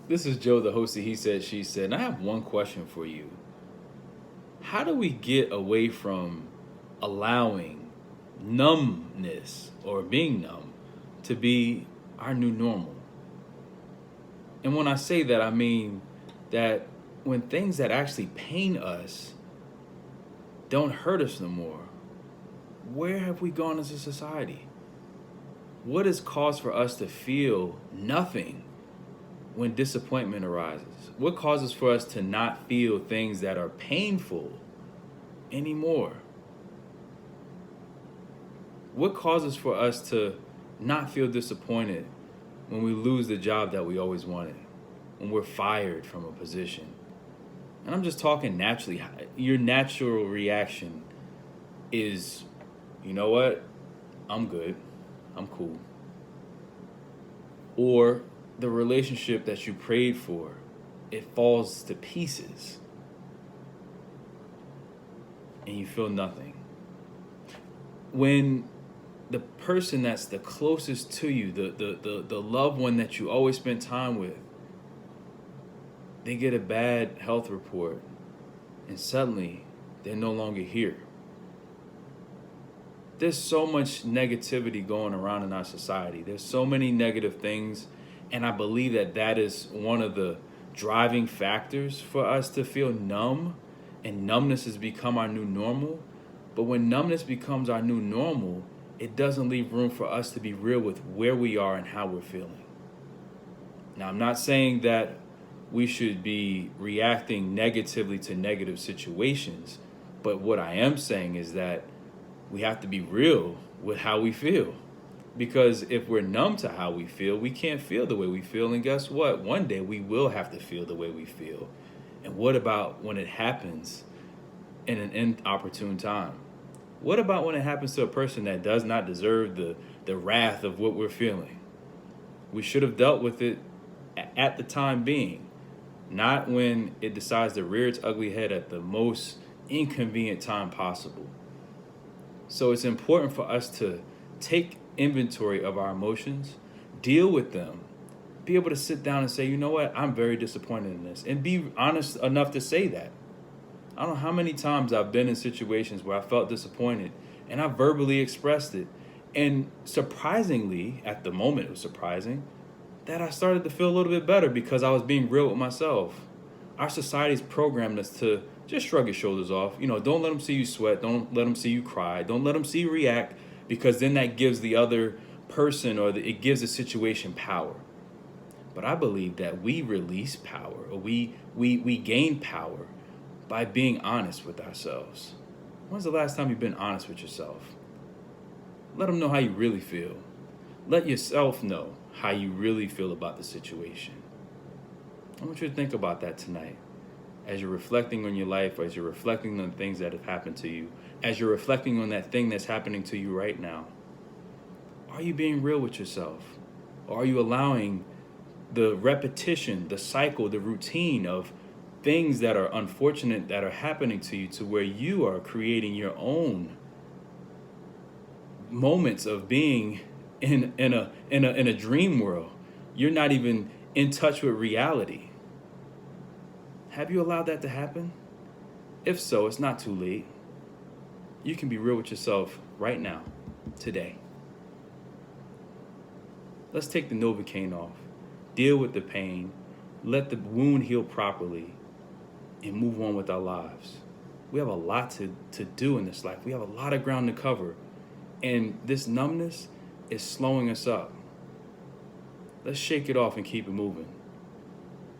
This is Joe, the host of He Said, She Said, and I have one question for you. How do we get away from allowing numbness or being numb to be our new normal? And when I say that, I mean that when things that actually pain us don't hurt us no more, where have we gone as a society? What is cause for us to feel nothing when disappointment arises? What causes for us to not feel things that are painful anymore? What causes for us to not feel disappointed when we lose the job that we always wanted, when we're fired from a position? And I'm just talking naturally. Your natural reaction is, you know what? I'm good. I'm cool. Or the relationship that you prayed for, it falls to pieces and you feel nothing. When the person that's the closest to you, the loved one that you always spend time with, they get a bad health report and suddenly they're no longer here. There's so much negativity going around in our society. There's so many negative things, and I believe that is one of the driving factors for us to feel numb, and numbness has become our new normal. But when numbness becomes our new normal, it doesn't leave room for us to be real with where we are and how we're feeling. Now, I'm not saying that we should be reacting negatively to negative situations, but what I am saying is that we have to be real with how we feel. Because if we're numb to how we feel, we can't feel the way we feel. And guess what? One day we will have to feel the way we feel. And what about when it happens in an inopportune time? What about when it happens to a person that does not deserve the wrath of what we're feeling? We should have dealt with it at the time being, not when it decides to rear its ugly head at the most inconvenient time possible. So it's important for us to take inventory of our emotions, deal with them, be able to sit down and say, you know what, I'm very disappointed in this, and be honest enough to say that. I don't know how many times I've been in situations where I felt disappointed and I verbally expressed it. And surprisingly, at the moment it was surprising, that I started to feel a little bit better because I was being real with myself. Our society's programmed us to just shrug your shoulders off. You know, don't let them see you sweat. Don't let them see you cry. Don't let them see you react, because then that gives the other person it gives the situation power. But I believe that we release power, or we gain power by being honest with ourselves. When's the last time you've been honest with yourself? Let them know how you really feel. Let yourself know how you really feel about the situation. I want you to think about that tonight. As you're reflecting on your life, or as you're reflecting on things that have happened to you, as you're reflecting on that thing that's happening to you right now, are you being real with yourself? Or are you allowing the repetition, the cycle, the routine of things that are unfortunate that are happening to you, to where you are creating your own moments of being in a dream world? You're not even in touch with reality. Have you allowed that to happen? If so, it's not too late. You can be real with yourself right now, today. Let's take the Novocaine off. Deal with the pain. Let the wound heal properly and move on with our lives. We have a lot to do in this life. We have a lot of ground to cover. And this numbness is slowing us up. Let's shake it off and keep it moving.